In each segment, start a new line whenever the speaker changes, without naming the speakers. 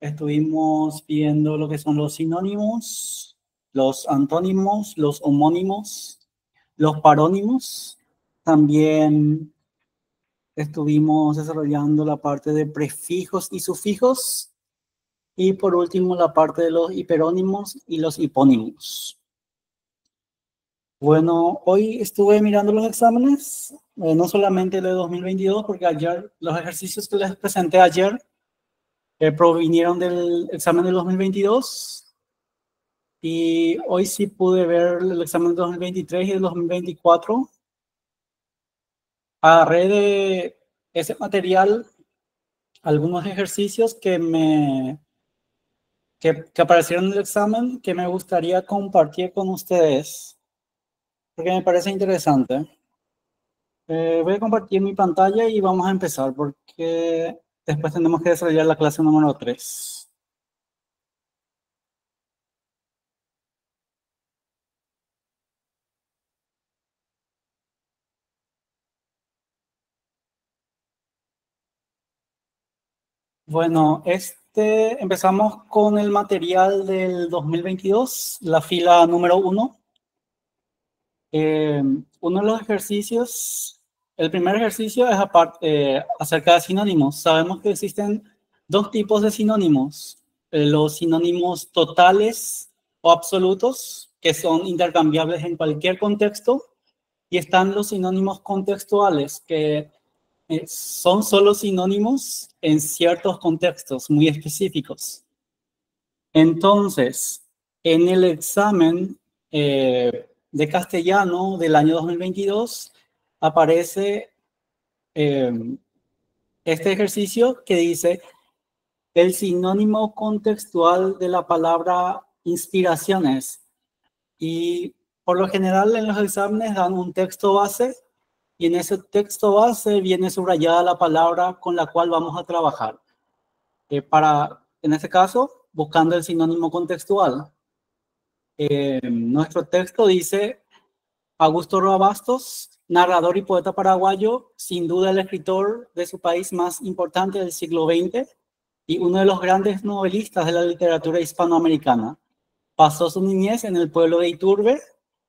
Estuvimos viendo lo que son los sinónimos, los antónimos, los homónimos, los parónimos. También estuvimos desarrollando la parte de prefijos y sufijos. Y por último, la parte de los hiperónimos y los hipónimos. Bueno, hoy estuve mirando los exámenes, no solamente el de 2022, porque ayer los ejercicios que les presenté ayer provinieron del examen del 2022 y hoy sí pude ver el examen del 2023 y del 2024. Agarré de ese material algunos ejercicios que aparecieron en el examen que me gustaría compartir con ustedes, porque me parece interesante. Voy a compartir mi pantalla y vamos a empezar, porque después tenemos que desarrollar la clase número 3. Bueno, empezamos con el material del 2022, la fila número 1. Uno de los ejercicios, el primer ejercicio es acerca de sinónimos. Sabemos que existen dos tipos de sinónimos, los sinónimos totales o absolutos, que son intercambiables en cualquier contexto, y están los sinónimos contextuales, que son solo sinónimos en ciertos contextos muy específicos. Entonces, en el examen de castellano del año 2022 aparece este ejercicio que dice el sinónimo contextual de la palabra inspiraciones. Y por lo general en los exámenes dan un texto base y en ese texto base viene subrayada la palabra con la cual vamos a trabajar. En este caso, buscando el sinónimo contextual. Nuestro texto dice: Augusto Roa Bastos, narrador y poeta paraguayo, sin duda el escritor de su país más importante del siglo XX y uno de los grandes novelistas de la literatura hispanoamericana. Pasó su niñez en el pueblo de Iturbe,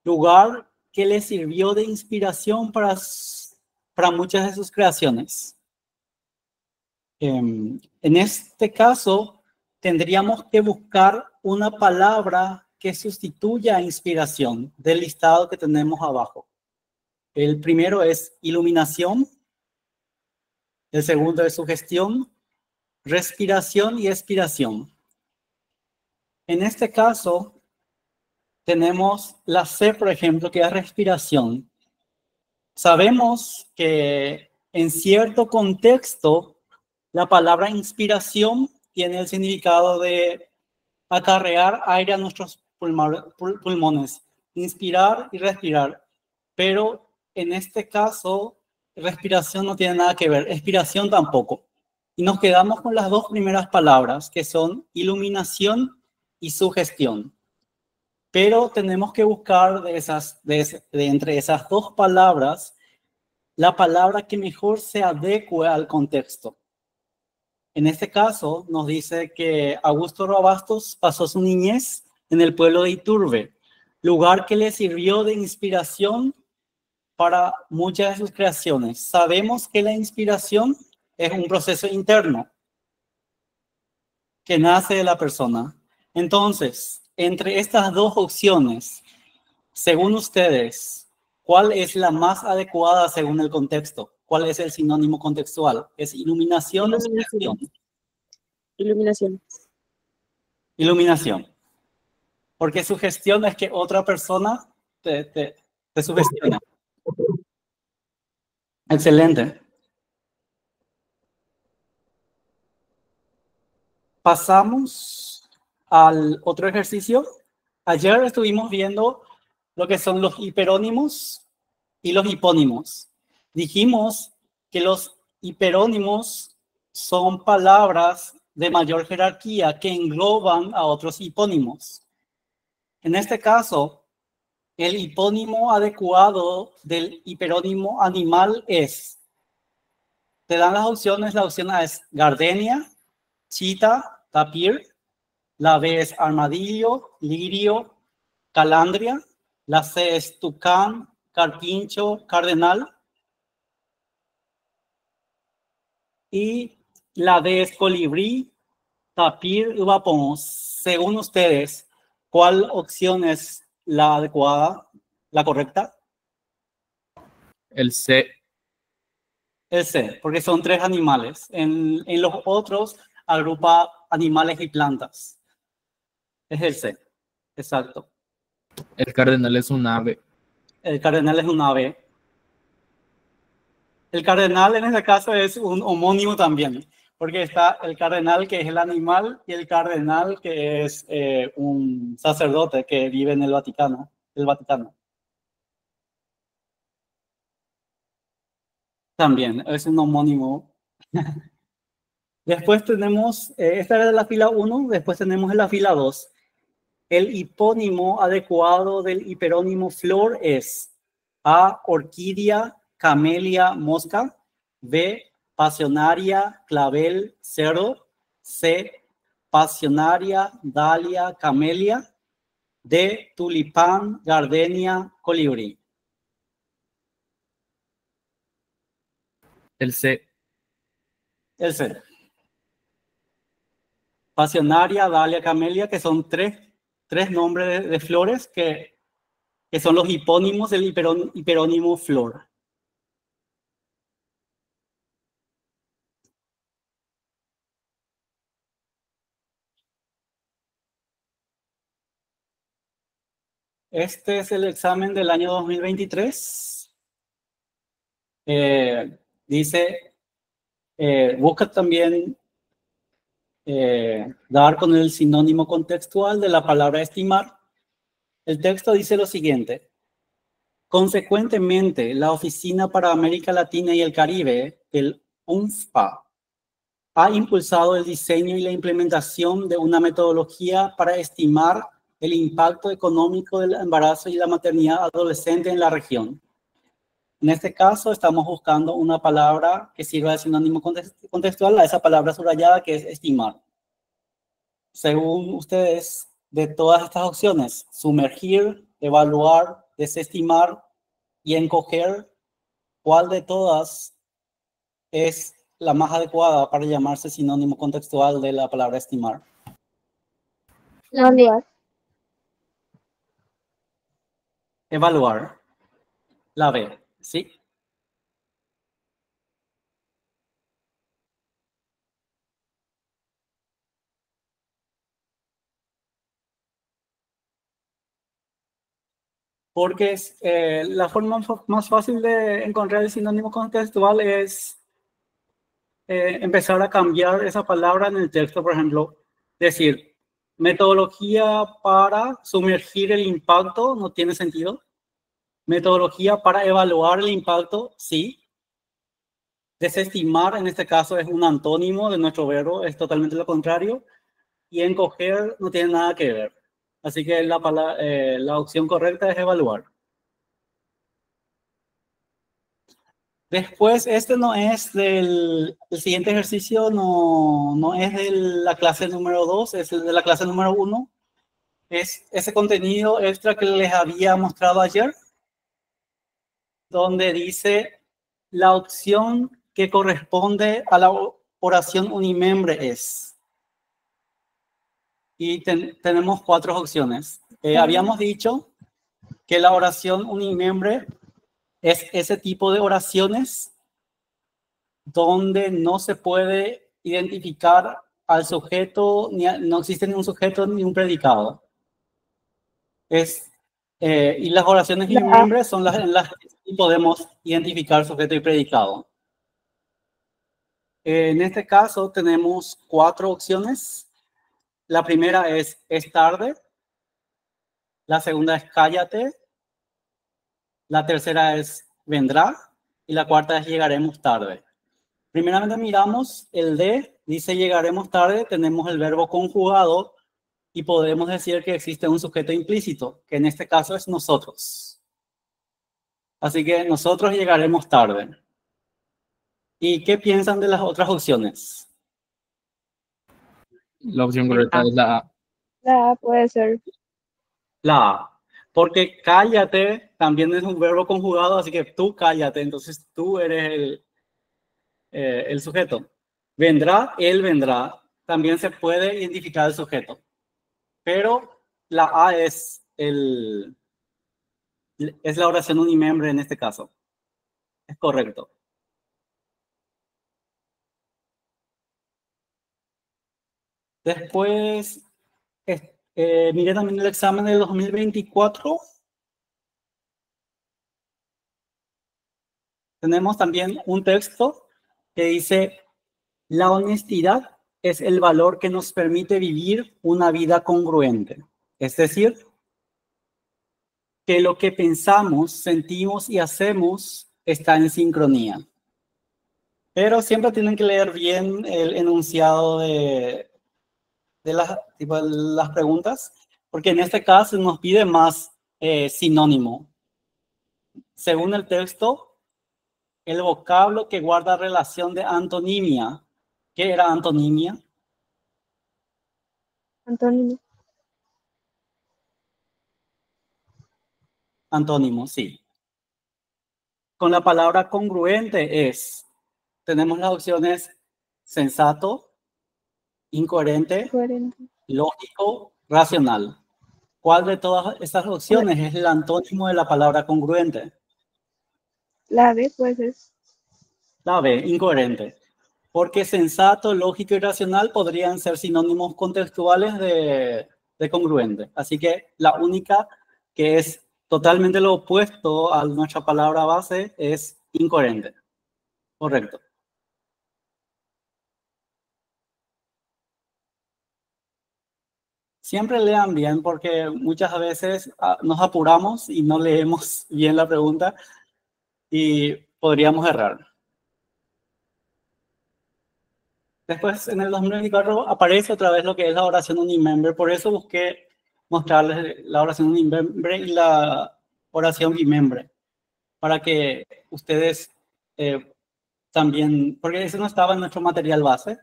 lugar que le sirvió de inspiración para muchas de sus creaciones. En este caso, tendríamos que buscar una palabra que sustituya a inspiración del listado que tenemos abajo. El primero es iluminación, el segundo es sugestión, respiración y expiración. En este caso, tenemos la C, por ejemplo, que es respiración. Sabemos que en cierto contexto, la palabra inspiración tiene el significado de acarrear aire a nuestros pulmones, inspirar y respirar. Pero en este caso, respiración no tiene nada que ver, expiración tampoco. Y nos quedamos con las dos primeras palabras, que son iluminación y sugestión. Pero tenemos que buscar entre esas dos palabras la palabra que mejor se adecue al contexto. En este caso, nos dice que Augusto Roa Bastos pasó su niñez en el pueblo de Iturbe, lugar que le sirvió de inspiración para muchas de sus creaciones. Sabemos que la inspiración es un proceso interno que nace de la persona. Entonces, entre estas dos opciones, según ustedes, ¿cuál es la más adecuada según el contexto? ¿Cuál es el sinónimo contextual? ¿Es iluminación o sugestión?
Iluminación.
Iluminación. Porque sugestión es que otra persona te sugestiona. Excelente. Pasamos al otro ejercicio. Ayer estuvimos viendo lo que son los hiperónimos y los hipónimos. Dijimos que los hiperónimos son palabras de mayor jerarquía que engloban a otros hipónimos. En este caso, el hipónimo adecuado del hiperónimo animal es, te dan las opciones, la opción A es gardenia, chita, tapir. La B es armadillo, lirio, calandria. La C es tucán, carpincho, cardenal. Y la D es colibrí, tapir, ubapón. Según ustedes, ¿cuál opción es la adecuada, la correcta?
El C.
El C, porque son 3 animales. En los otros agrupa animales y plantas. Es el C, exacto.
El cardenal es un ave.
El cardenal es un ave. El cardenal en este caso es un homónimo también, porque está el cardenal que es el animal y el cardenal que es un sacerdote que vive en el Vaticano. También es un homónimo. Después tenemos, esta era de la fila 1, después tenemos en la fila 2. El hipónimo adecuado del hiperónimo flor es A, orquídea, camelia, mosca. B, pasionaria, clavel, cerdo. C, pasionaria, dalia, camelia. D, tulipán, gardenia, colibrí.
El C.
El C. Pasionaria, dalia, camelia, que son tres nombres de flores que son los hipónimos del hiperónimo flor. Este es el examen del año 2023. Dice, busca también dar con el sinónimo contextual de la palabra estimar. El texto dice lo siguiente. Consecuentemente, la Oficina para América Latina y el Caribe, el UNFPA, ha impulsado el diseño y la implementación de una metodología para estimar el impacto económico del embarazo y la maternidad adolescente en la región. En este caso, estamos buscando una palabra que sirva de sinónimo contextual a esa palabra subrayada que es estimar. Según ustedes, de todas estas opciones, sumergir, evaluar, desestimar y encoger, ¿cuál de todas es la más adecuada para llamarse sinónimo contextual de la palabra estimar?
La unidad.
Evaluar. La B, ¿sí? Porque la forma más fácil de encontrar el sinónimo contextual es empezar a cambiar esa palabra en el texto, por ejemplo, decir, metodología para sumergir el impacto no tiene sentido. Metodología para evaluar el impacto, sí. Desestimar, en este caso, es un antónimo de nuestro verbo, es totalmente lo contrario. Y encoger no tiene nada que ver. Así que la opción correcta es evaluar. Después, este no es el siguiente ejercicio no es de la clase número 2, es el de la clase número 1. Es ese contenido extra que les había mostrado ayer, donde dice la opción que corresponde a la oración unimembre es. Y tenemos 4 opciones. Habíamos dicho que la oración unimembre es ese tipo de oraciones donde no se puede identificar al sujeto, no existe ni un sujeto ni un predicado. Y las oraciones unimembres son las en las que podemos identificar sujeto y predicado. En este caso tenemos 4 opciones. La primera es tarde. La segunda es cállate. La tercera es vendrá. Y la cuarta es llegaremos tarde. Primeramente miramos el de, dice llegaremos tarde, tenemos el verbo conjugado y podemos decir que existe un sujeto implícito, que en este caso es nosotros. Así que nosotros llegaremos tarde. ¿Y qué piensan de las otras opciones?
La opción correcta es la A.
La A puede ser.
La A. Porque cállate también es un verbo conjugado, así que tú cállate, entonces tú eres el sujeto. Vendrá, él vendrá, también se puede identificar el sujeto. Pero la A es la oración unimembre en este caso. Es correcto. Después, miré también el examen del 2024. Tenemos también un texto que dice: la honestidad es el valor que nos permite vivir una vida congruente. Es decir, que lo que pensamos, sentimos y hacemos está en sincronía. Pero siempre tienen que leer bien el enunciado de las preguntas, porque en este caso nos pide más sinónimo. Según el texto, el vocablo que guarda relación de antonimia. ¿Qué era antonimia?
Antónimo.
Antónimo, sí. Con la palabra congruente tenemos las opciones sensato, incoherente,
Coherente.
lógico, racional. ¿Cuál de todas estas opciones es el antónimo de la palabra congruente?
La B puede ser.
La B, incoherente. Porque sensato, lógico y racional podrían ser sinónimos contextuales de congruente. Así que la única que es totalmente lo opuesto a nuestra palabra base es incoherente. Correcto. Siempre lean bien porque muchas veces nos apuramos y no leemos bien la pregunta y podríamos errar. Después, en el 2024 aparece otra vez lo que es la oración unimember. Por eso busqué mostrarles la oración unimembre y la oración bimembre, para que ustedes también, porque eso no estaba en nuestro material base,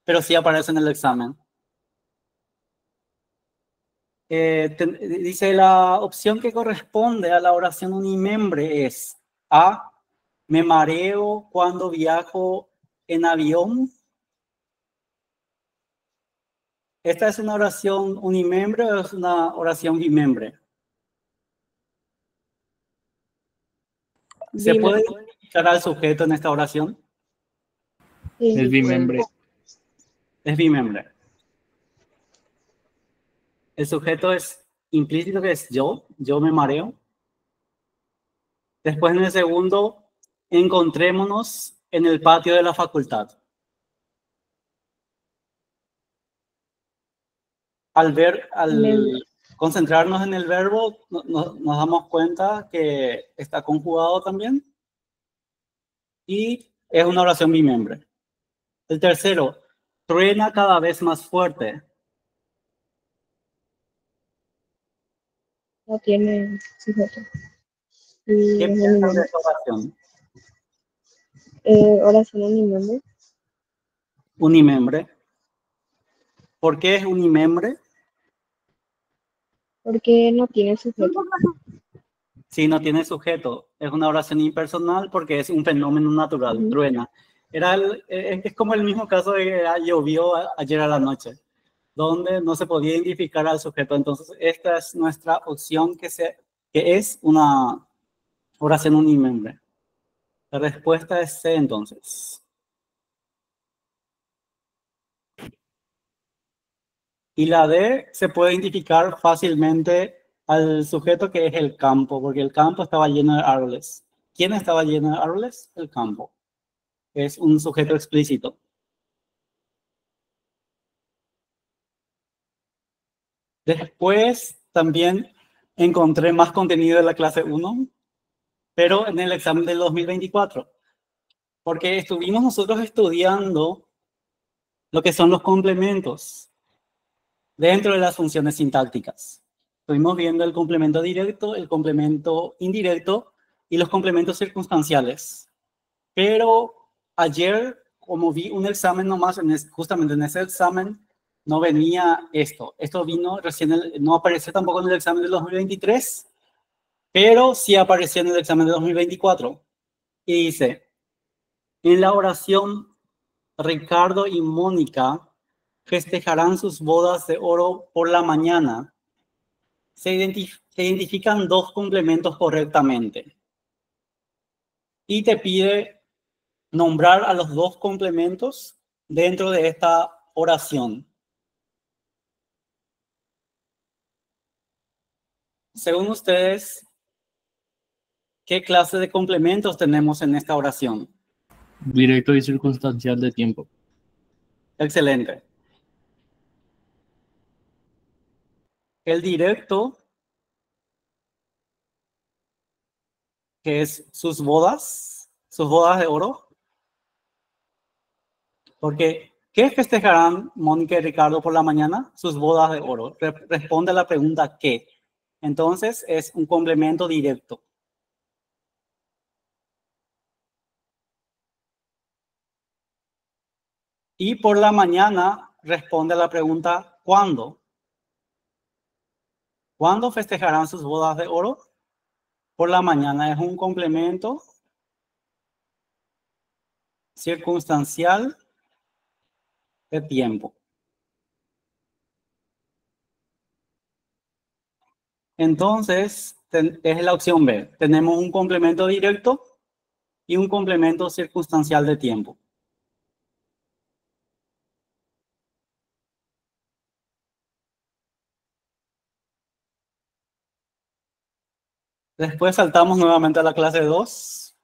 pero sí aparece en el examen. Dice, la opción que corresponde a la oración unimembre es A, me mareo cuando viajo en avión. ¿Esta es una oración unimembre o es una oración bimembre? ¿Se puede identificar al sujeto en esta oración?
Sí.
Es bimembre.
Es bimembre. El sujeto es implícito, que es yo me mareo. Después, en el segundo, encontrémonos en el patio de la facultad. Al concentrarnos en el verbo, nos damos cuenta que está conjugado también. Y es una oración bimembre. El tercero, truena cada vez más fuerte.
No tiene sujeto.
¿Qué
Y
piensas de esta oración?
oración unimembre.
Unimembre. ¿Por qué es unimembre?
Porque no tiene sujeto.
Si no tiene sujeto, es una oración impersonal porque es un fenómeno natural, truena. Es como el mismo caso de que llovió ayer a la noche, donde no se podía identificar al sujeto. Entonces, esta es nuestra opción que es una oración unimembre. La respuesta es C, entonces. Y la D se puede identificar fácilmente al sujeto, que es el campo, porque el campo estaba lleno de árboles. ¿Quién estaba lleno de árboles? El campo. Es un sujeto explícito. Después también encontré más contenido de la clase 1, pero en el examen del 2024, porque estuvimos nosotros estudiando lo que son los complementos dentro de las funciones sintácticas. Estuvimos viendo el complemento directo, el complemento indirecto y los complementos circunstanciales. Pero ayer, como vi un examen nomás, justamente en ese examen, no venía esto. Esto vino recién, no apareció tampoco en el examen del 2023, pero sí apareció en el examen del 2024. Y dice, en la oración, Ricardo y Mónica festejarán sus bodas de oro por la mañana. Se identifican dos complementos correctamente. Y te pide nombrar a los dos complementos dentro de esta oración. Según ustedes, ¿qué clase de complementos tenemos en esta oración?
Directo y circunstancial de tiempo.
Excelente. El directo, que es sus bodas de oro. Porque, ¿qué festejarán Mónica y Ricardo por la mañana? Sus bodas de oro. Responde a la pregunta ¿qué? Entonces, es un complemento directo. Y por la mañana responde a la pregunta ¿cuándo? ¿Cuándo festejarán sus bodas de oro? Por la mañana es un complemento circunstancial de tiempo. Entonces, es la opción B. Tenemos un complemento directo y un complemento circunstancial de tiempo. Después saltamos nuevamente a la clase 2.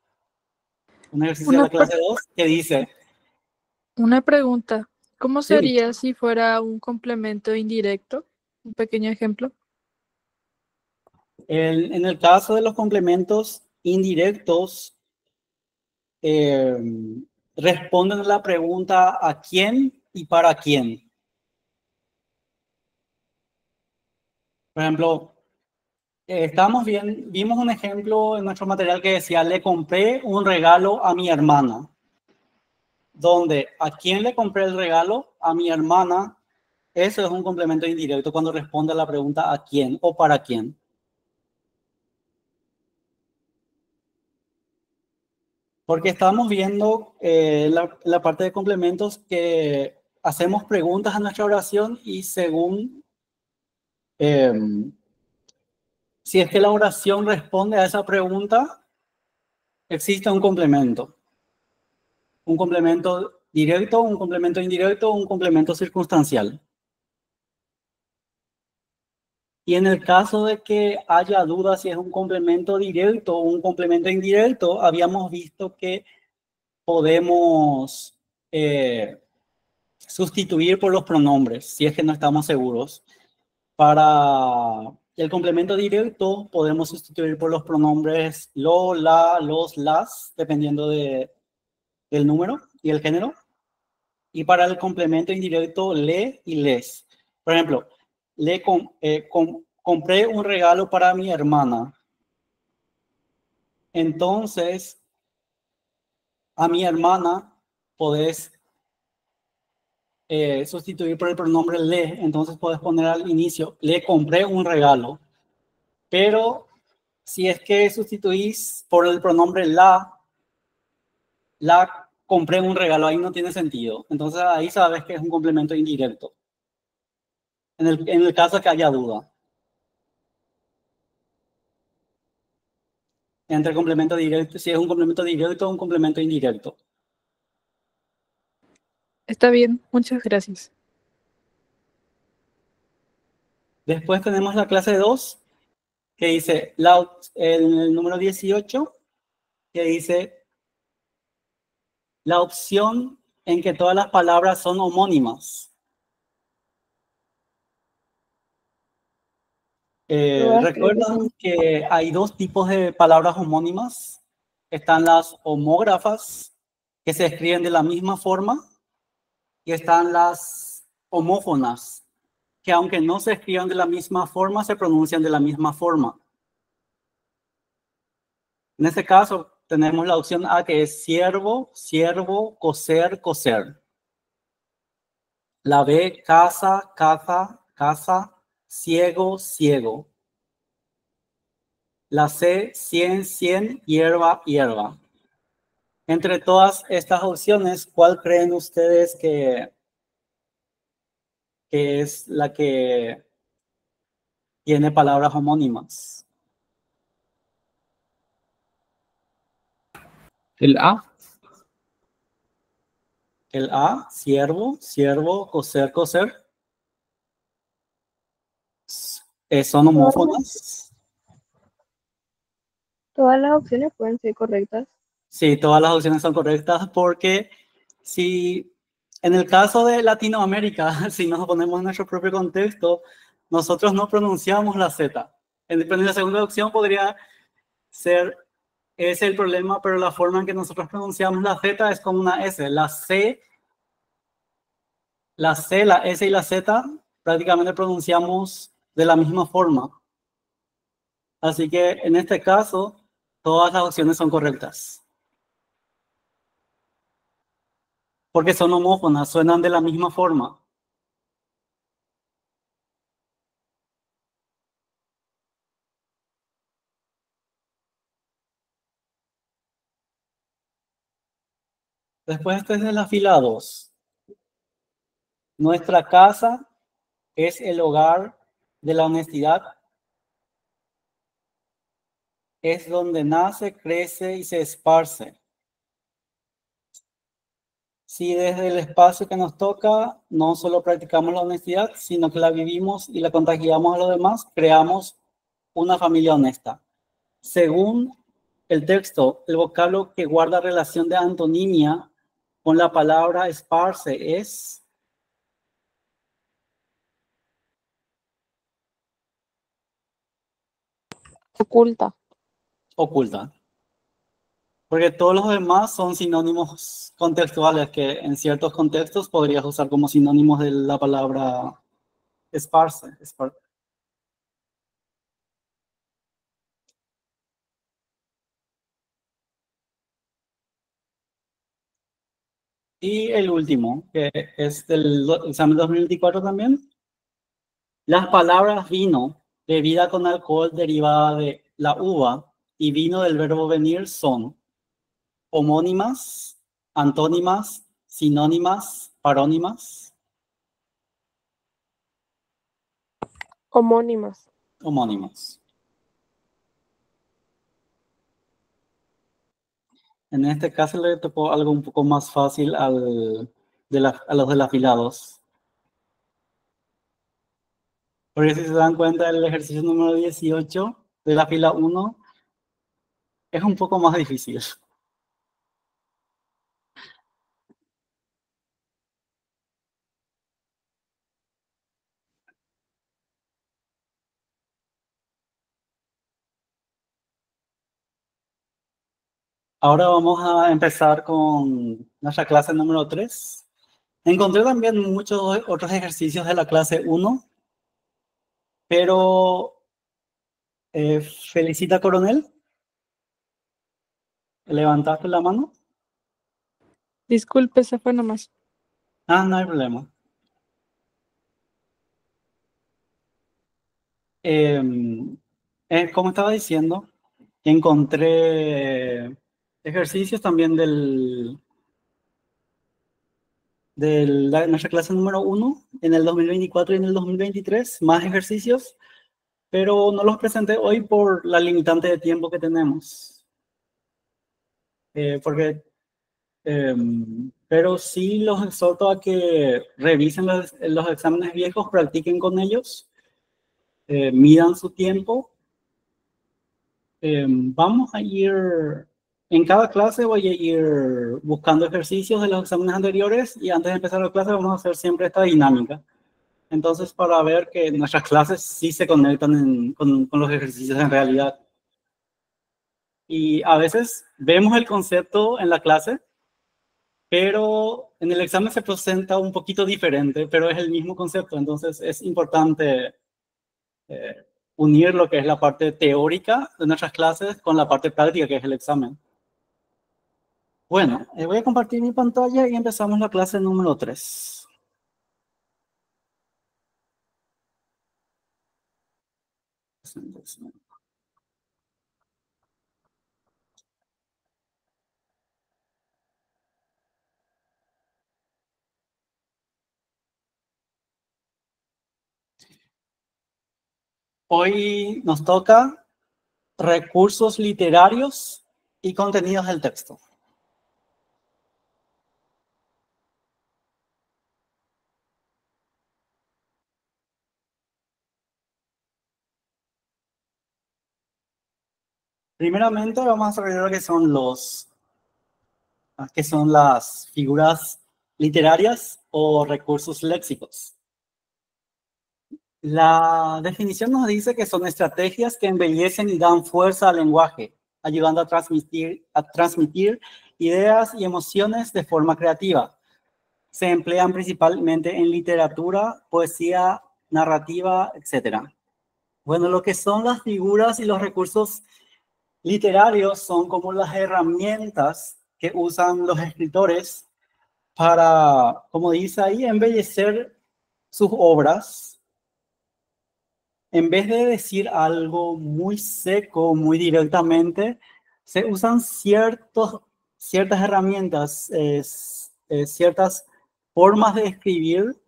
Un ejercicio de la clase 2 que dice...
Una pregunta, ¿cómo
Sí.
sería si fuera un complemento indirecto? Un pequeño ejemplo.
En el caso de los complementos indirectos, responden a la pregunta ¿a quién y para quién? Por ejemplo, vimos un ejemplo en nuestro material que decía, le compré un regalo a mi hermana. Donde, ¿a quién le compré el regalo? A mi hermana. Eso es un complemento indirecto cuando responde a la pregunta ¿a quién o para quién? Porque estamos viendo la parte de complementos que hacemos preguntas a nuestra oración y según si es que la oración responde a esa pregunta, existe un complemento. Un complemento directo, un complemento indirecto, un complemento circunstancial. Y en el caso de que haya dudas si es un complemento directo o un complemento indirecto, habíamos visto que podemos sustituir por los pronombres, si es que no estamos seguros. Para el complemento directo podemos sustituir por los pronombres lo, la, los, las, dependiendo del número y el género. Y para el complemento indirecto, le y les. Por ejemplo, compré un regalo para mi hermana. Entonces, a mi hermana podés sustituir por el pronombre le. Entonces, podés poner al inicio, le compré un regalo. Pero si es que sustituís por el pronombre la compré un regalo, ahí no tiene sentido. Entonces, ahí sabes que es un complemento indirecto. En el caso que haya duda. Entre complemento directo, si es un complemento directo o un complemento indirecto.
Está bien, muchas gracias.
Después tenemos la clase 2, que dice el número 18, que dice la opción en que todas las palabras son homónimas. Recuerdan que hay dos tipos de palabras homónimas. Están las homógrafas, que se escriben de la misma forma, y están las homófonas, que aunque no se escriban de la misma forma, se pronuncian de la misma forma. En este caso, tenemos la opción A, que es siervo, siervo, coser, coser. La B, casa, caza, casa, ciego, ciego. La C, 100, 100, hierba, hierba. Entre todas estas opciones, ¿cuál creen ustedes que es la que tiene palabras homónimas?
El A.
El A, ciervo, ciervo, coser, coser. Son homófonas.
Todas las opciones pueden ser correctas.
Sí, todas las opciones son correctas porque si en el caso de Latinoamérica, si nos ponemos en nuestro propio contexto, nosotros no pronunciamos la Z. En la segunda opción podría ser, ese es el problema, pero la forma en que nosotros pronunciamos la Z es como una S. La C, la S y la Z prácticamente pronunciamos de la misma forma. Así que en este caso, todas las opciones son correctas. Porque son homófonas, suenan de la misma forma. Después este es de la fila 2. Nuestra casa es el hogar de la honestidad. Es donde nace, crece y se esparce. Si desde el espacio que nos toca no solo practicamos la honestidad, sino que la vivimos y la contagiamos a los demás, creamos una familia honesta. Según el texto, el vocablo que guarda relación de antonimia con la palabra esparce es
Oculta.
oculta. Porque todos los demás son sinónimos contextuales que en ciertos contextos podrías usar como sinónimos de la palabra esparce. Y el último, que es del examen 2024 también. Las palabras vino, bebida con alcohol derivada de la uva, y vino del verbo venir son homónimas, antónimas, sinónimas, parónimas.
Homónimas.
Homónimas. En este caso le tocó algo un poco más fácil a los de la fila 2. Porque si se dan cuenta, el ejercicio número 18 de la fila 1 es un poco más difícil. Ahora vamos a empezar con nuestra clase número 3. Encontré también muchos otros ejercicios de la clase 1, pero Felicita Coronel, ¿levantaste la mano?
Disculpe, se fue nomás.
Ah, no hay problema. Como estaba diciendo, encontré ejercicios también de nuestra clase número 1 en el 2024 y en el 2023, más ejercicios, pero no los presenté hoy por la limitante de tiempo que tenemos. Pero sí los exhorto a que revisen los exámenes viejos, practiquen con ellos, midan su tiempo. Vamos a ir, en cada clase voy a ir buscando ejercicios de los exámenes anteriores y antes de empezar la clase vamos a hacer siempre esta dinámica. Entonces, para ver que nuestras clases sí se conectan con los ejercicios en realidad. Y a veces vemos el concepto en la clase, pero en el examen se presenta un poquito diferente, pero es el mismo concepto. Entonces, es importante unir lo que es la parte teórica de nuestras clases con la parte práctica, que es el examen. Bueno, voy a compartir mi pantalla y empezamos la clase número 3. presentación. Hoy nos toca recursos literarios y contenidos del texto. Primeramente vamos a ver lo que son las figuras literarias o recursos léxicos. La definición nos dice que son estrategias que embellecen y dan fuerza al lenguaje, ayudando a transmitir ideas y emociones de forma creativa. Se emplean principalmente en literatura, poesía, narrativa, etc. Bueno, lo que son las figuras y los recursos literarios son como las herramientas que usan los escritores para, como dice ahí, embellecer sus obras. En vez de decir algo muy seco, muy directamente, se usan ciertas herramientas, ciertas formas de escribir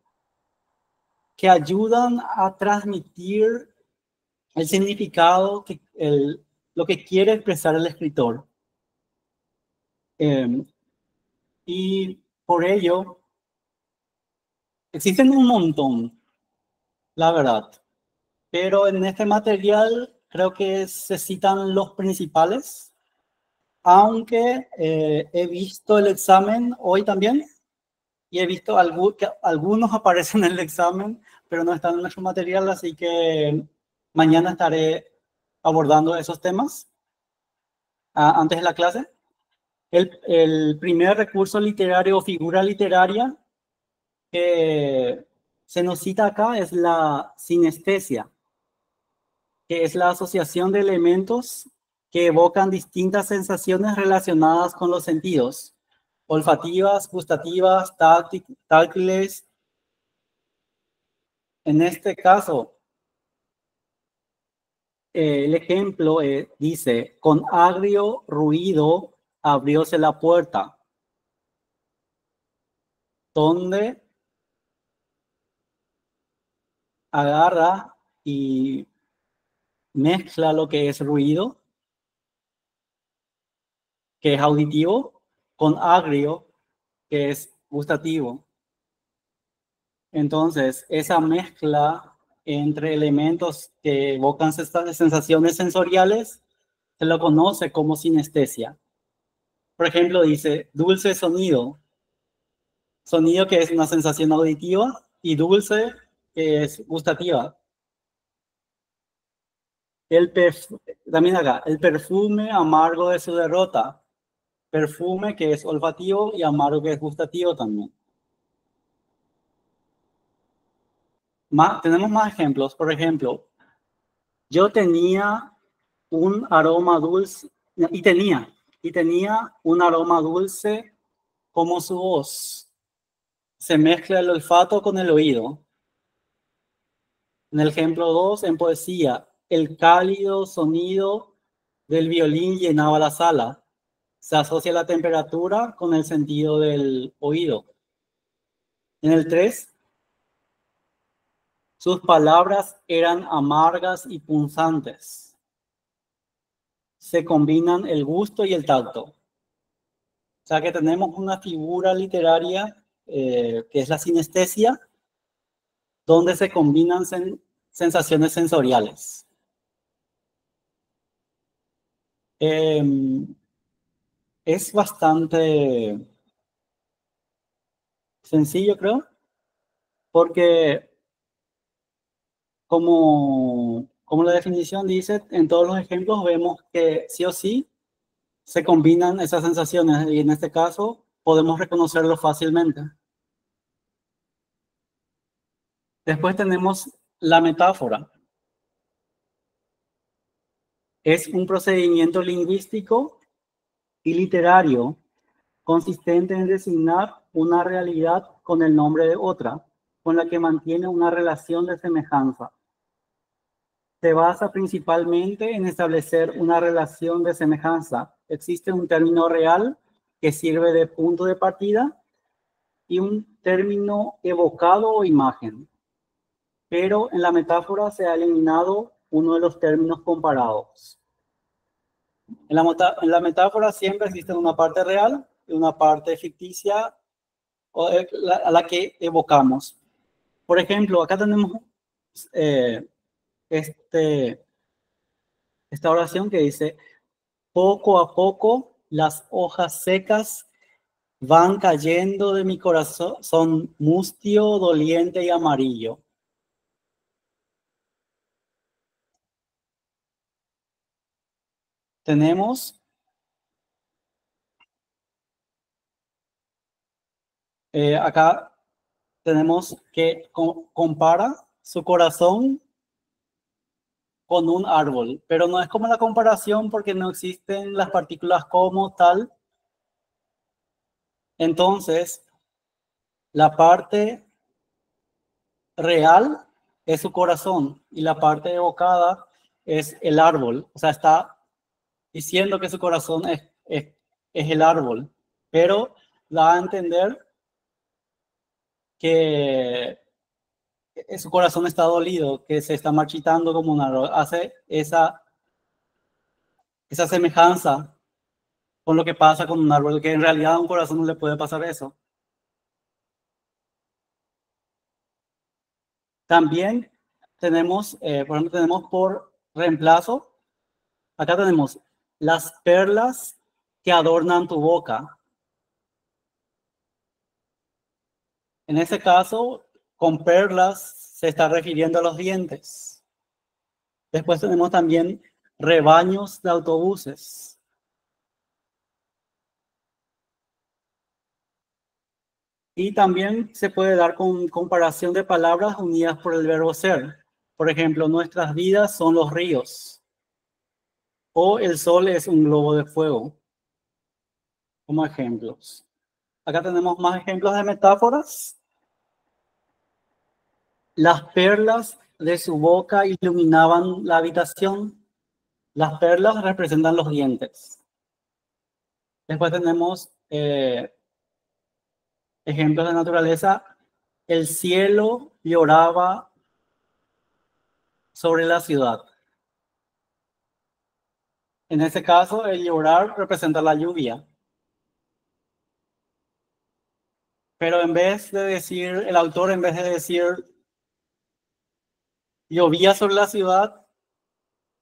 que ayudan a transmitir el significado, lo que quiere expresar el escritor. Y por ello, existen un montón, la verdad. Pero en este material creo que se citan los principales, aunque he visto el examen hoy también y he visto que algunos aparecen en el examen, pero no están en nuestro material, así que mañana estaré abordando esos temas antes de la clase. El primer recurso literario o figura literaria que se nos cita acá es la sinestesia, que es la asociación de elementos que evocan distintas sensaciones relacionadas con los sentidos, olfativas, gustativas, táctiles. En este caso, el ejemplo dice, con agrio ruido abrióse la puerta, donde agarra y mezcla lo que es ruido, que es auditivo, con agrio, que es gustativo. Entonces, esa mezcla entre elementos que evocan sensaciones sensoriales se lo conoce como sinestesia. Por ejemplo, dice dulce sonido. Sonido que es una sensación auditiva y dulce que es gustativa. También acá, el perfume amargo de su derrota. Perfume que es olfativo y amargo que es gustativo también. Tenemos más ejemplos. Por ejemplo, yo tenía un aroma dulce y tenía un aroma dulce como su voz. Se mezcla el olfato con el oído. En el ejemplo 2, en poesía, el cálido sonido del violín llenaba la sala. Se asocia la temperatura con el sentido del oído. En el 3, sus palabras eran amargas y punzantes. Se combinan el gusto y el tacto. O sea que tenemos una figura literaria que es la sinestesia, donde se combinan sensaciones sensoriales. Es bastante sencillo, creo, porque como la definición dice, en todos los ejemplos vemos que sí o sí se combinan esas sensaciones y en este caso podemos reconocerlo fácilmente. Después tenemos la metáfora. Es un procedimiento lingüístico y literario consistente en designar una realidad con el nombre de otra, con la que mantiene una relación de semejanza. se basa principalmente en establecer una relación de semejanza. Existe un término real que sirve de punto de partida y un término evocado o imagen. Pero en la metáfora se ha eliminado uno de los términos comparados. En la metáfora siempre existe una parte real y una parte ficticia a la que evocamos. Por ejemplo, acá tenemos esta oración que dice: poco a poco las hojas secas van cayendo de mi corazón, son mustio, doliente y amarillo. Tenemos acá tenemos que compara su corazón con un árbol, pero no es como la comparación porque no existen las partículas como tal. Entonces, la parte real es su corazón y la parte evocada es el árbol. O sea, está diciendo que su corazón es el árbol, pero da a entender que su corazón está dolido, que se está marchitando como un árbol. Hace esa semejanza con lo que pasa con un árbol, que en realidad a un corazón no le puede pasar eso. También tenemos, por ejemplo, tenemos por reemplazo, acá tenemos las perlas que adornan tu boca. En ese caso, con perlas se está refiriendo a los dientes. Después tenemos también rebaños de autobuses. Y también se puede dar con comparación de palabras unidas por el verbo ser. Por ejemplo, nuestras vidas son los ríos. O el sol es un globo de fuego. Como ejemplos. Acá tenemos más ejemplos de metáforas. Las perlas de su boca iluminaban la habitación. Las perlas representan los dientes. Después tenemos ejemplos de naturaleza. El cielo lloraba sobre la ciudad. En este caso, el llorar representa la lluvia. Pero en vez de decir, el autor en vez de decir llovía sobre la ciudad,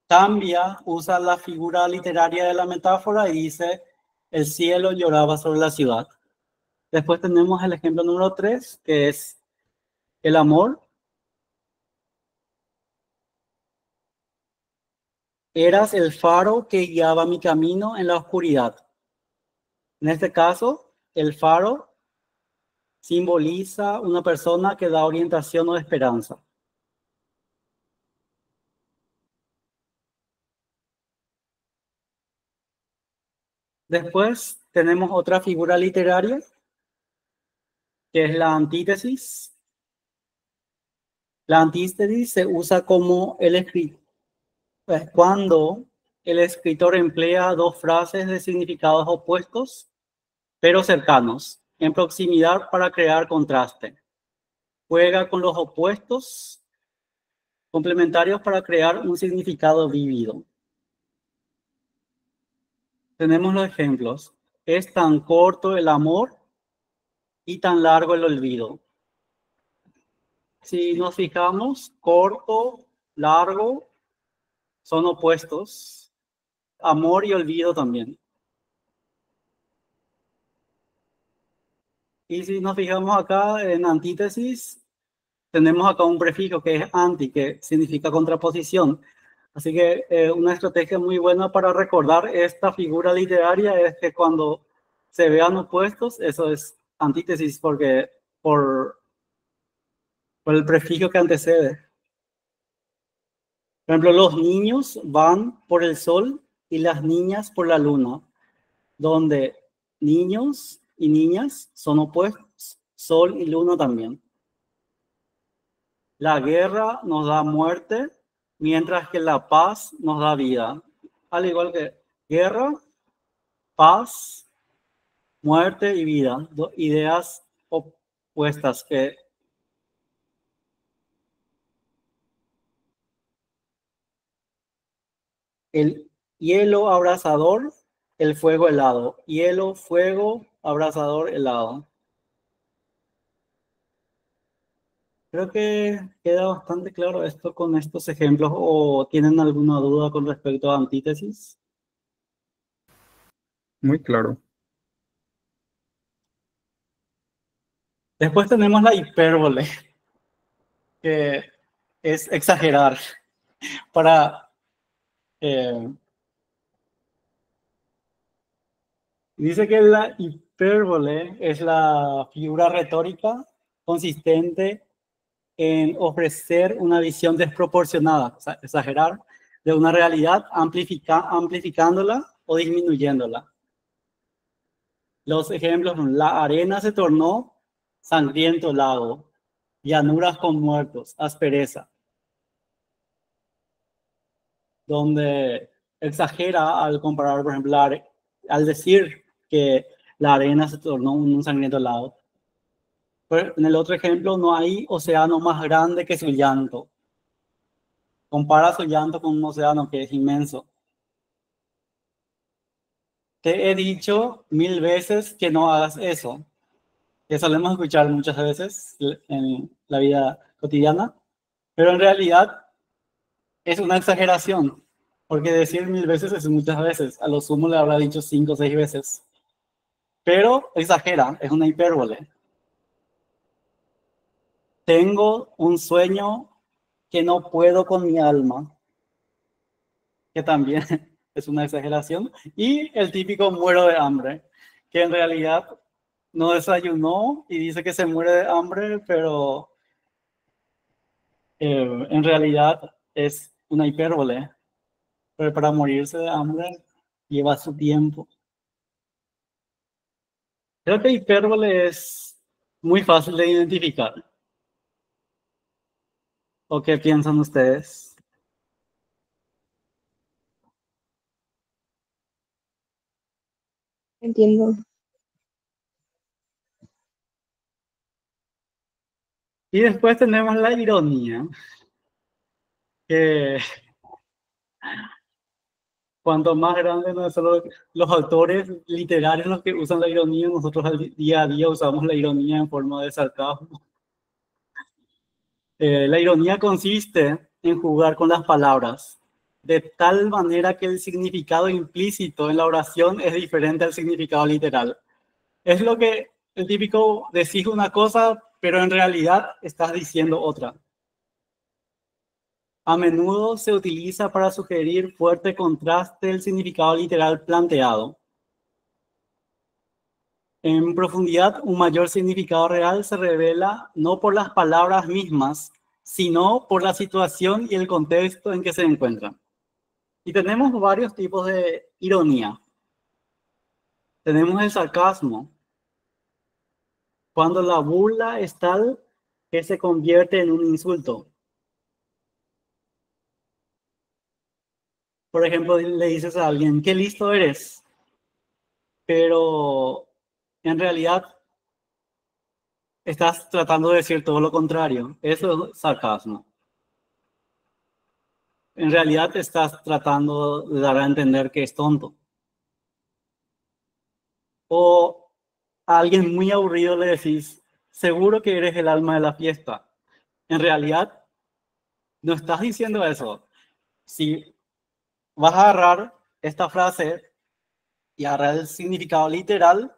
cambia, usa la figura literaria de la metáfora y dice el cielo lloraba sobre la ciudad. Después tenemos el ejemplo número 3, que es el amor. Eras el faro que guiaba mi camino en la oscuridad. En este caso, el faro simboliza una persona que da orientación o esperanza. Después tenemos otra figura literaria, que es la antítesis. La antítesis se usa como cuando el escritor emplea dos frases de significados opuestos, pero cercanos, en proximidad para crear contraste. Juega con los opuestos complementarios para crear un significado vívido. Tenemos los ejemplos. Es tan corto el amor y tan largo el olvido. Si nos fijamos, corto, largo, son opuestos. Amor y olvido también. Y si nos fijamos acá en antítesis, tenemos acá un prefijo que es anti, que significa contraposición. Así que una estrategia muy buena para recordar esta figura literaria es que cuando se vean opuestos, eso es antítesis porque por el prefijo que antecede. Por ejemplo, los niños van por el sol y las niñas por la luna, donde niños y niñas son opuestos, sol y luna también. La guerra nos da muerte mientras que la paz nos da vida. Al igual que guerra, paz, muerte y vida, dos ideas opuestas que el hielo abrasador, el fuego helado. Hielo, fuego, abrasador, helado. Creo que queda bastante claro esto con estos ejemplos. ¿O tienen alguna duda con respecto a antítesis?
Muy claro.
Después tenemos la hipérbole, que es exagerar para... dice que la hipérbole es la figura retórica consistente en ofrecer una visión desproporcionada, o sea, exagerar, de una realidad amplificándola o disminuyéndola. Los ejemplos son: la arena se tornó sangriento lago, llanuras con muertos, aspereza. Donde exagera al comparar, por ejemplo, al decir que la arena se tornó un sangriento lago. Pero en el otro ejemplo, no hay océano más grande que su llanto. Compara su llanto con un océano que es inmenso. Te he dicho 1000 veces que no hagas eso. Que solemos escuchar muchas veces en la vida cotidiana, pero en realidad es una exageración, porque decir 1000 veces es muchas veces. A lo sumo le habrá dicho 5 o 6 veces. Pero exagera, es una hipérbole. Tengo un sueño que no puedo con mi alma, que también es una exageración. Y el típico muero de hambre, que en realidad no desayunó y dice que se muere de hambre, pero en realidad es una hipérbole. Pero para morirse de hambre lleva su tiempo. Creo que hipérbole es muy fácil de identificar. ¿O qué piensan ustedes?
Entiendo.
Y después tenemos la ironía, que cuanto más grandes no son los autores literarios los que usan la ironía, nosotros al día a día usamos la ironía en forma de sarcasmo. La ironía consiste en jugar con las palabras, de tal manera que el significado implícito en la oración es diferente al significado literal. Es lo que el típico decís una cosa, pero en realidad estás diciendo otra. A menudo se utiliza para sugerir fuerte contraste del significado literal planteado. En profundidad, un mayor significado real se revela no por las palabras mismas, sino por la situación y el contexto en que se encuentran. Y tenemos varios tipos de ironía. Tenemos el sarcasmo, cuando la burla es tal que se convierte en un insulto. Por ejemplo, le dices a alguien, qué listo eres, pero en realidad estás tratando de decir todo lo contrario. Eso es sarcasmo. En realidad estás tratando de dar a entender que es tonto. O a alguien muy aburrido le decís, seguro que eres el alma de la fiesta. En realidad no estás diciendo eso. Si vas a agarrar esta frase y agarrar el significado literal,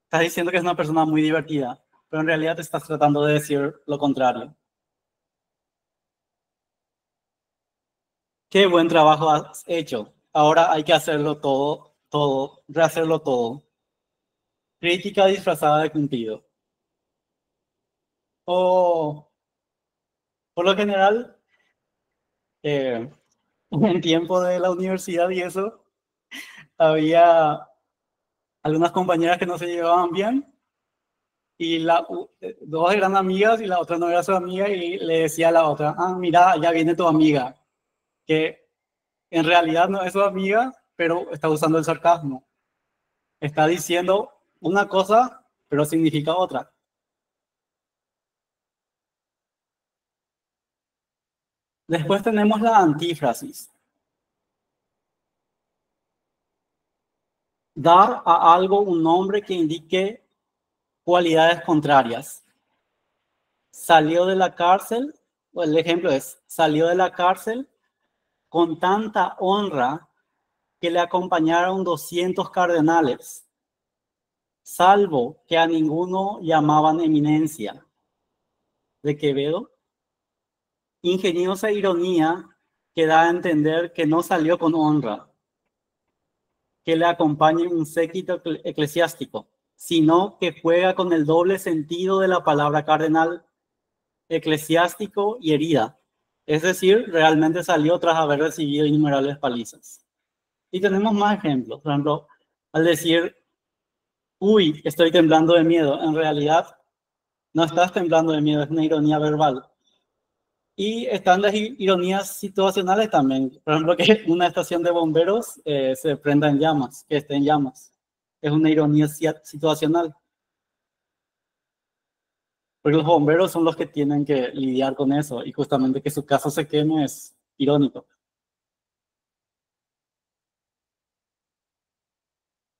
estás diciendo que es una persona muy divertida, pero en realidad estás tratando de decir lo contrario. Qué buen trabajo has hecho. Ahora hay que hacerlo todo, rehacerlo todo. Crítica disfrazada de cumplido. O, por lo general, en tiempo de la universidad y eso, había algunas compañeras que no se llevaban bien y dos eran amigas y la otra no era su amiga y le decía a la otra, ah, mira, ya viene tu amiga, que en realidad no es su amiga, pero está usando el sarcasmo. Está diciendo una cosa, pero significa otra. Después tenemos la antífrasis. Dar a algo un nombre que indique cualidades contrarias. Salió de la cárcel, o el ejemplo es, salió de la cárcel con tanta honra que le acompañaron 200 cardenales, salvo que a ninguno llamaban eminencia. De Quevedo. Ingeniosa ironía que da a entender que no salió con honra, que le acompañe un séquito eclesiástico, sino que juega con el doble sentido de la palabra cardenal, eclesiástico y herida. Es decir, realmente salió tras haber recibido innumerables palizas. Y tenemos más ejemplos. Por ejemplo, al decir, uy, estoy temblando de miedo, en realidad no estás temblando de miedo, es una ironía verbal. Y están las ironías situacionales también. Por ejemplo, que una estación de bomberos se prenda en llamas, que esté en llamas. Es una ironía situacional. Porque los bomberos son los que tienen que lidiar con eso. Y justamente que su casa se queme es irónico.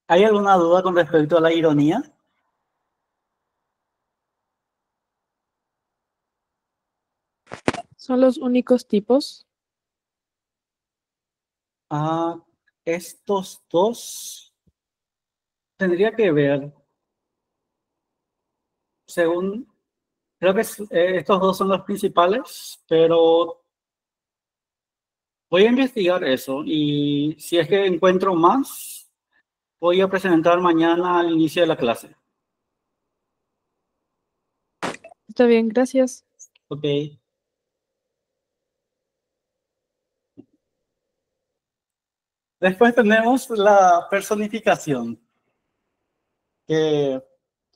¿Hay alguna duda con respecto a la ironía?
¿Son los únicos tipos?
Ah, estos dos tendría que ver. Según, creo que estos dos son los principales, pero voy a investigar eso y si es que encuentro más, voy a presentar mañana al inicio de la clase.
Está bien, gracias.
Ok. Después tenemos la personificación. Que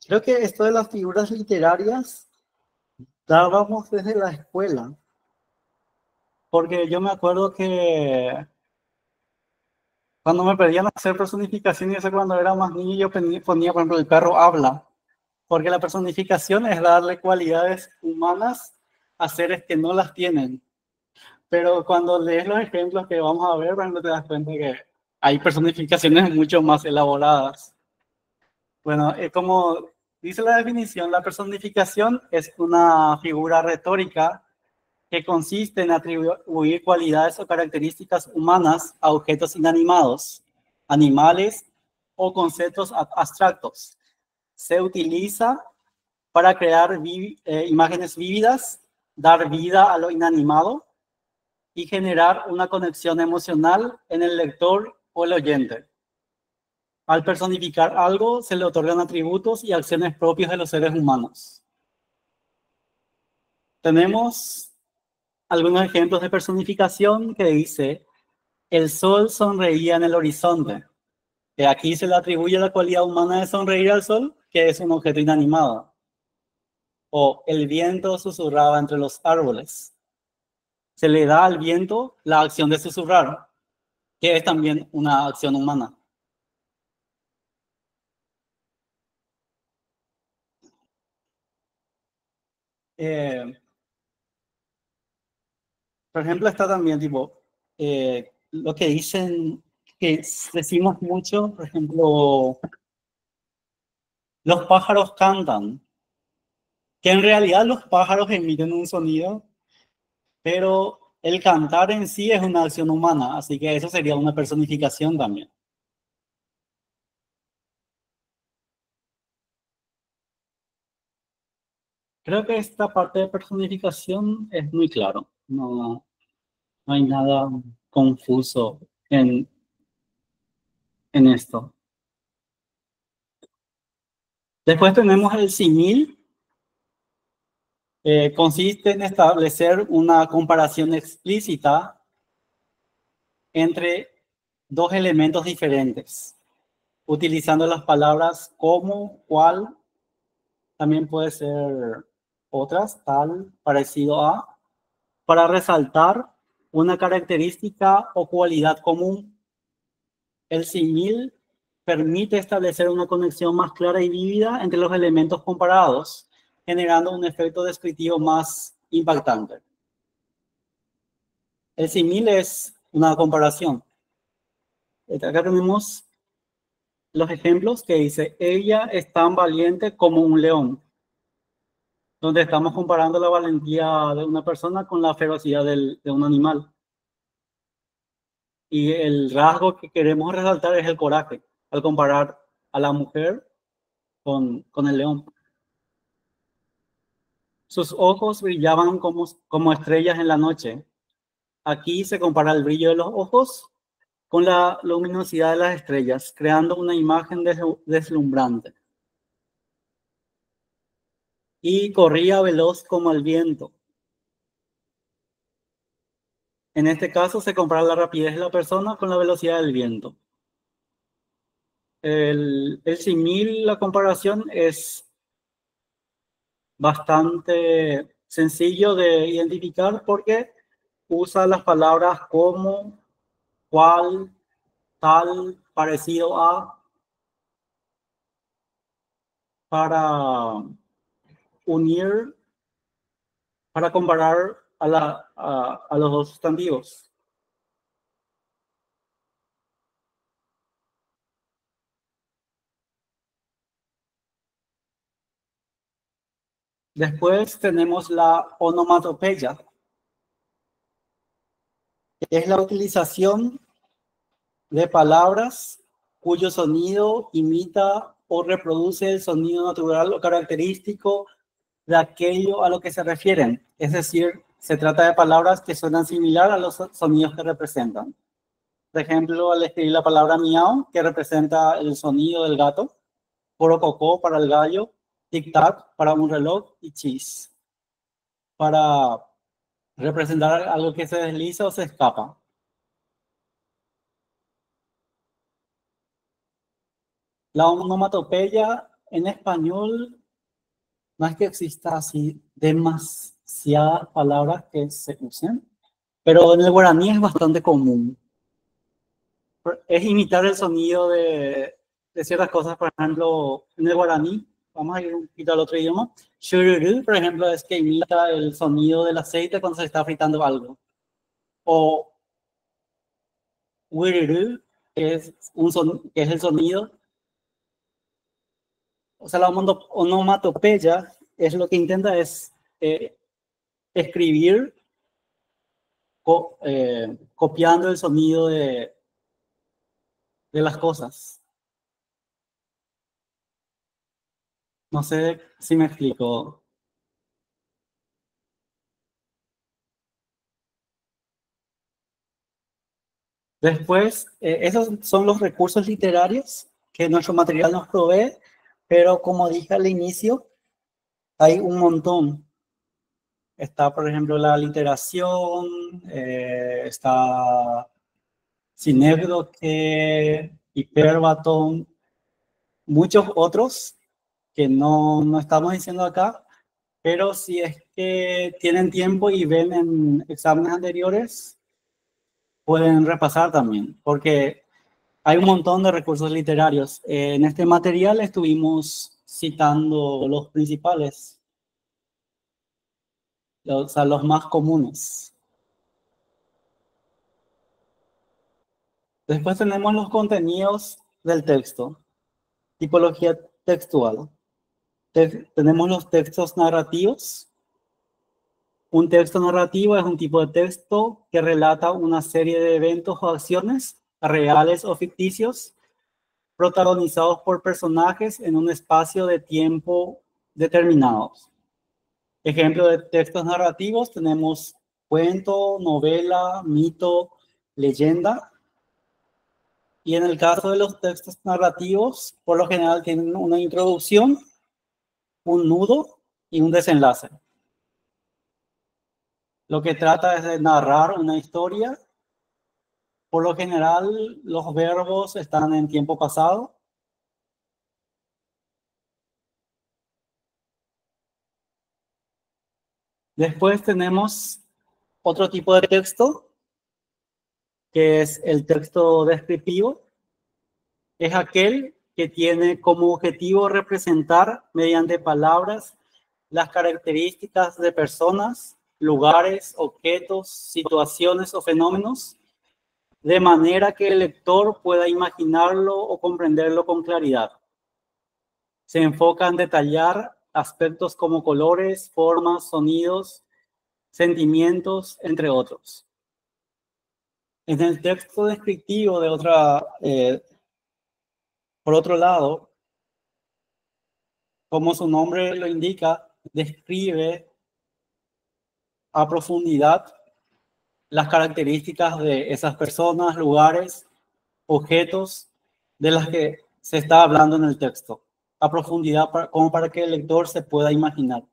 creo que esto de las figuras literarias dábamos desde la escuela. Porque yo me acuerdo que cuando me pedían hacer personificación, y eso cuando era más niño, yo ponía, por ejemplo, el perro habla. Porque la personificación es darle cualidades humanas a seres que no las tienen. Pero cuando lees los ejemplos que vamos a ver, por ejemplo, te das cuenta que hay personificaciones mucho más elaboradas. Bueno, como dice la definición, la personificación es una figura retórica que consiste en atribuir cualidades o características humanas a objetos inanimados, animales o conceptos abstractos. Se utiliza para crear imágenes vívidas, dar vida a lo inanimado y generar una conexión emocional en el lector o el oyente. Al personificar algo, se le otorgan atributos y acciones propios de los seres humanos. Tenemos algunos ejemplos de personificación que dice, el sol sonreía en el horizonte. Que aquí se le atribuye la cualidad humana de sonreír al sol, que es un objeto inanimado. O el viento susurraba entre los árboles. Se le da al viento la acción de susurrar, que es también una acción humana. Por ejemplo, está también tipo, lo que dicen, que decimos mucho, por ejemplo, los pájaros cantan, que en realidad los pájaros emiten un sonido, pero el cantar en sí es una acción humana, así que eso sería una personificación también. Creo que esta parte de personificación es muy claro, no hay nada confuso en esto. Después tenemos el símil. Consiste en establecer una comparación explícita entre dos elementos diferentes, utilizando las palabras como, cual, También puede ser otras, tal, parecido a, para resaltar una característica o cualidad común. El símil permite establecer una conexión más clara y vívida entre los elementos comparados, generando un efecto descriptivo más impactante. El símil es una comparación. Acá tenemos los ejemplos que dice, ella es tan valiente como un león, donde estamos comparando la valentía de una persona con la ferocidad de un animal. Y el rasgo que queremos resaltar es el coraje, al comparar a la mujer con el león. Sus ojos brillaban como estrellas en la noche. Aquí se compara el brillo de los ojos con la luminosidad de las estrellas, creando una imagen deslumbrante. Y corría veloz como el viento. En este caso se compara la rapidez de la persona con la velocidad del viento. El símil, la comparación es bastante sencillo de identificar porque usa las palabras como, cual, tal, parecido a, para unir, para comparar a los dos sustantivos. Después tenemos la onomatopeya. Es la utilización de palabras cuyo sonido imita o reproduce el sonido natural o característico de aquello a lo que se refieren. Es decir, se trata de palabras que suenan similar a los sonidos que representan. Por ejemplo, al escribir la palabra miau, que representa el sonido del gato, porococó para el gallo, tic-tac para un reloj y chis para representar algo que se desliza o se escapa. La onomatopeya en español no es que exista así demasiadas palabras que se usen, pero en el guaraní es bastante común. Es imitar el sonido de ciertas cosas, por ejemplo, en el guaraní, vamos a ir un poquito al otro idioma, shururu, por ejemplo, es que imita el sonido del aceite cuando se está fritando algo. O wiruru, que es el sonido. O sea, la onomatopeya es lo que intenta es escribir copiando el sonido de las cosas. No sé si me explico. Después, esos son los recursos literarios que nuestro material nos provee, pero como dije al inicio, hay un montón. Está, por ejemplo, la literación, está sinécdoque, hiperbatón, muchos otros que no estamos diciendo acá, pero si es que tienen tiempo y ven en exámenes anteriores, pueden repasar también, porque hay un montón de recursos literarios. En este material estuvimos citando los principales, o sea, los más comunes. Después tenemos los contenidos del texto, tipología textual. Tenemos los textos narrativos. Un texto narrativo es un tipo de texto que relata una serie de eventos o acciones reales o ficticios protagonizados por personajes en un espacio de tiempo determinados. Ejemplo de textos narrativos tenemos cuento, novela, mito, leyenda. Y en el caso de los textos narrativos, por lo general tienen una introducción, un nudo y un desenlace. Lo que trata es de narrar una historia. Por lo general, los verbos están en tiempo pasado. Después tenemos otro tipo de texto, que es el texto descriptivo. Es aquel que tiene como objetivo representar mediante palabras las características de personas, lugares, objetos, situaciones o fenómenos, de manera que el lector pueda imaginarlo o comprenderlo con claridad. Se enfoca en detallar aspectos como colores, formas, sonidos, sentimientos, entre otros. En el texto descriptivo por otro lado, como su nombre lo indica, describe a profundidad las características de esas personas, lugares, objetos de las que se está hablando en el texto, a profundidad como para que el lector se pueda imaginar.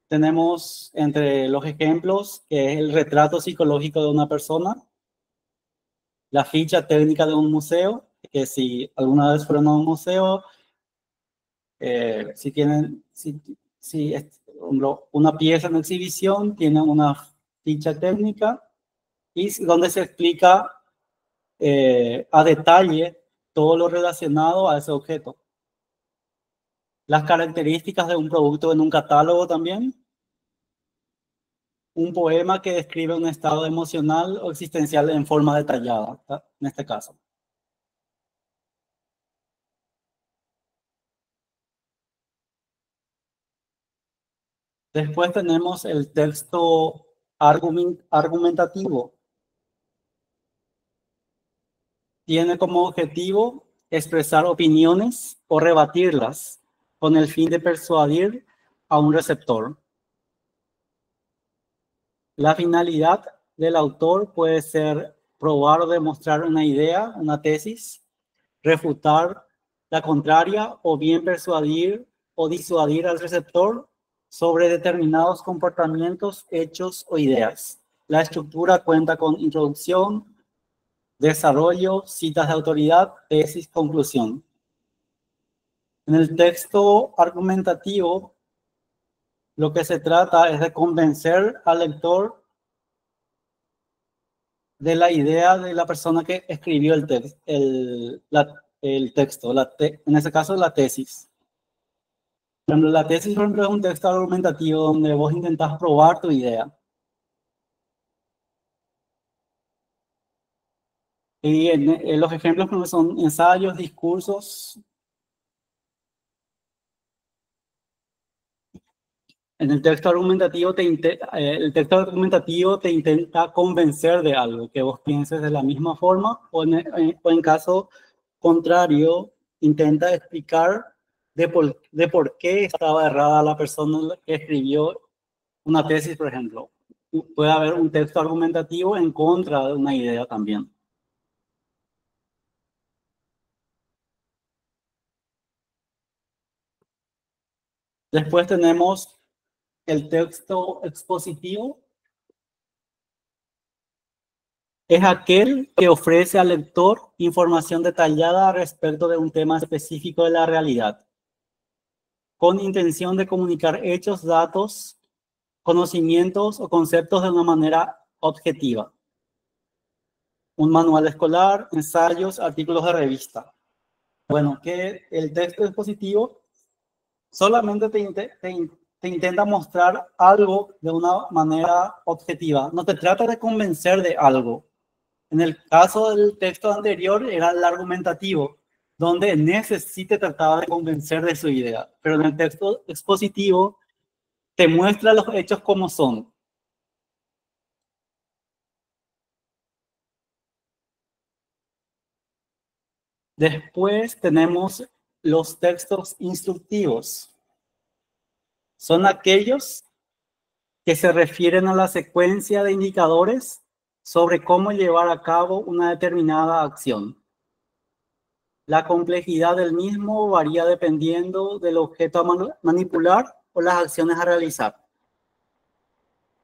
Tenemos entre los ejemplos que es el retrato psicológico de una persona, la ficha técnica de un museo, que si alguna vez fueron a un museo, si una pieza en exhibición tiene una ficha técnica y donde se explica a detalle todo lo relacionado a ese objeto. Las características de un producto en un catálogo también. Un poema que describe un estado emocional o existencial en forma detallada, ¿tá? En este caso. Después tenemos el texto argumentativo. Tiene como objetivo expresar opiniones o rebatirlas con el fin de persuadir a un receptor. La finalidad del autor puede ser probar o demostrar una idea, una tesis, refutar la contraria o bien persuadir o disuadir al receptor sobre determinados comportamientos, hechos o ideas. La estructura cuenta con introducción, desarrollo, citas de autoridad, tesis, conclusión. En el texto argumentativo, lo que se trata es de convencer al lector de la idea de la persona que escribió el texto, en ese caso la tesis. Por ejemplo, la tesis, por ejemplo, es un texto argumentativo donde vos intentás probar tu idea. Y en los ejemplos son ensayos, discursos. En el texto argumentativo el texto argumentativo te intenta convencer de algo, que vos pienses de la misma forma, o en caso contrario, intenta explicar de por qué estaba errada la persona que escribió una tesis, por ejemplo. Puede haber un texto argumentativo en contra de una idea también. Después tenemos el texto expositivo. Es aquel que ofrece al lector información detallada respecto de un tema específico de la realidad, con intención de comunicar hechos, datos, conocimientos o conceptos de una manera objetiva. Un manual escolar, ensayos, artículos de revista. Bueno, que el texto expositivo solamente te intenta mostrar algo de una manera objetiva. No te trata de convencer de algo. En el caso del texto anterior era el argumentativo, donde en ese sí te trataba de convencer de su idea. Pero en el texto expositivo te muestra los hechos como son. Después tenemos los textos instructivos. Son aquellos que se refieren a la secuencia de indicadores sobre cómo llevar a cabo una determinada acción. La complejidad del mismo varía dependiendo del objeto a manipular o las acciones a realizar.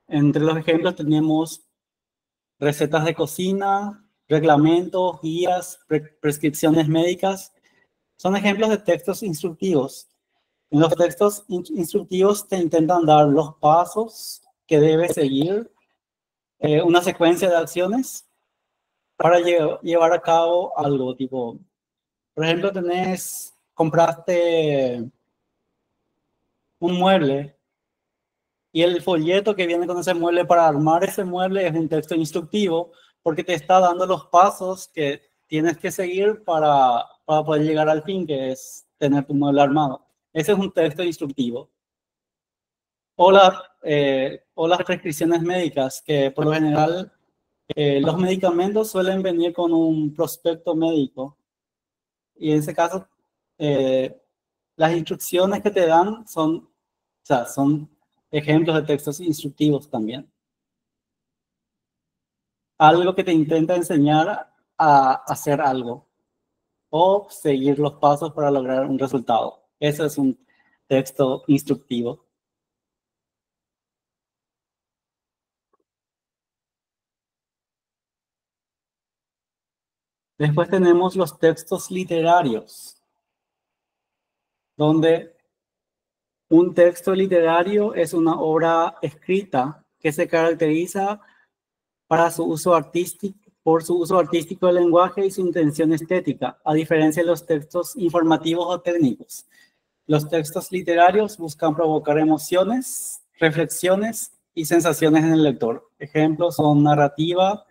Entre los ejemplos tenemos recetas de cocina, reglamentos, guías, prescripciones médicas. Son ejemplos de textos instructivos. En los textos instructivos te intentan dar los pasos que debes seguir, una secuencia de acciones para llevar a cabo algo, tipo, por ejemplo, compraste un mueble y el folleto que viene con ese mueble para armar ese mueble es un texto instructivo porque te está dando los pasos que tienes que seguir para poder llegar al fin, que es tener tu mueble armado. Ese es un texto instructivo. O las prescripciones médicas, que por lo general los medicamentos suelen venir con un prospecto médico. Y en ese caso, las instrucciones que te dan son ejemplos de textos instructivos también. Algo que te intenta enseñar a hacer algo o seguir los pasos para lograr un resultado. Eso es un texto instructivo. Después tenemos los textos literarios, donde un texto literario es una obra escrita que se caracteriza por su uso artístico del lenguaje y su intención estética, a diferencia de los textos informativos o técnicos. Los textos literarios buscan provocar emociones, reflexiones y sensaciones en el lector. Ejemplos son narrativa,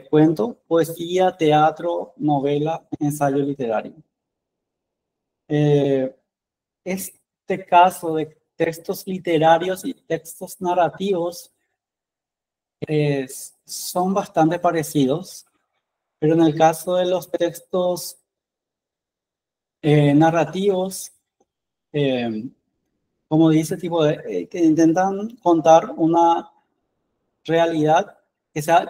cuento, poesía, teatro, novela, ensayo literario. Este caso de textos literarios y textos narrativos son bastante parecidos, pero en el caso de los textos narrativos, como dice, que intentan contar una realidad,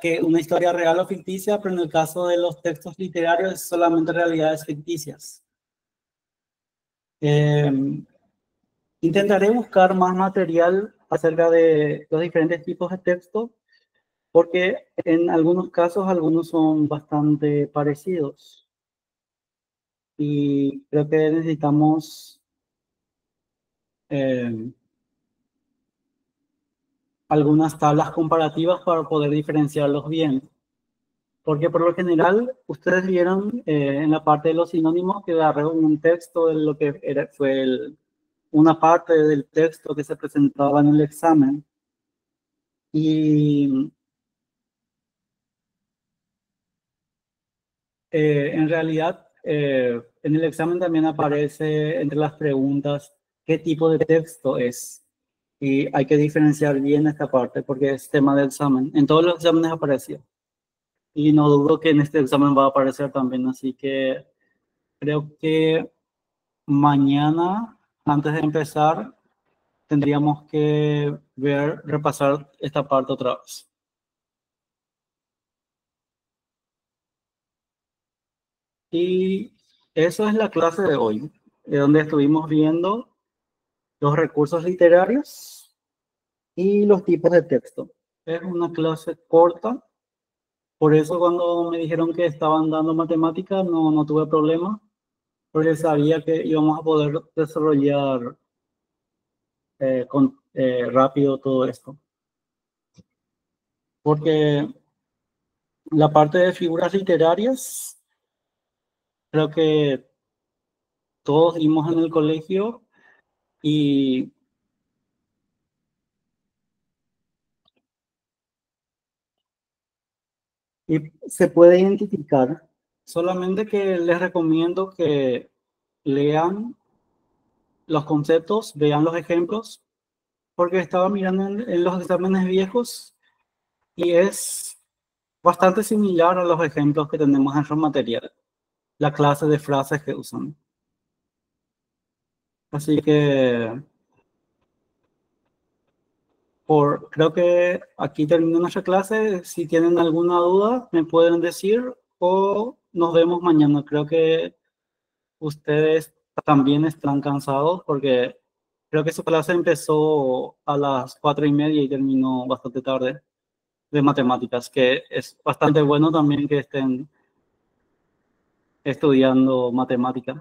que una historia real o ficticia, pero en el caso de los textos literarios es solamente realidades ficticias. Intentaré buscar más material acerca de los diferentes tipos de texto, porque en algunos casos algunos son bastante parecidos. Y creo que necesitamos algunas tablas comparativas para poder diferenciarlos bien. Porque por lo general, ustedes vieron en la parte de los sinónimos que agarré un texto de lo que fue una parte del texto que se presentaba en el examen. Y en realidad, en el examen también aparece entre las preguntas qué tipo de texto es. Y hay que diferenciar bien esta parte porque es tema del examen. En todos los exámenes apareció. Y no dudo que en este examen va a aparecer también. Así que creo que mañana, antes de empezar, tendríamos que repasar esta parte otra vez. Y eso es la clase de hoy, donde estuvimos viendo los recursos literarios y los tipos de texto. Es una clase corta, por eso cuando me dijeron que estaban dando matemática no tuve problema, porque sabía que íbamos a poder desarrollar rápido todo esto. Porque la parte de figuras literarias, creo que todos vimos en el colegio y se puede identificar. Solamente que les recomiendo que lean los conceptos, vean los ejemplos, porque estaba mirando en los exámenes viejos y es bastante similar a los ejemplos que tenemos en su material, la clase de frases que usan. Así que creo que aquí termina nuestra clase. Si tienen alguna duda, me pueden decir o nos vemos mañana. Creo que ustedes también están cansados porque creo que su clase empezó a las 4:30 y terminó bastante tarde de matemáticas, que es bastante bueno también que estén estudiando matemáticas.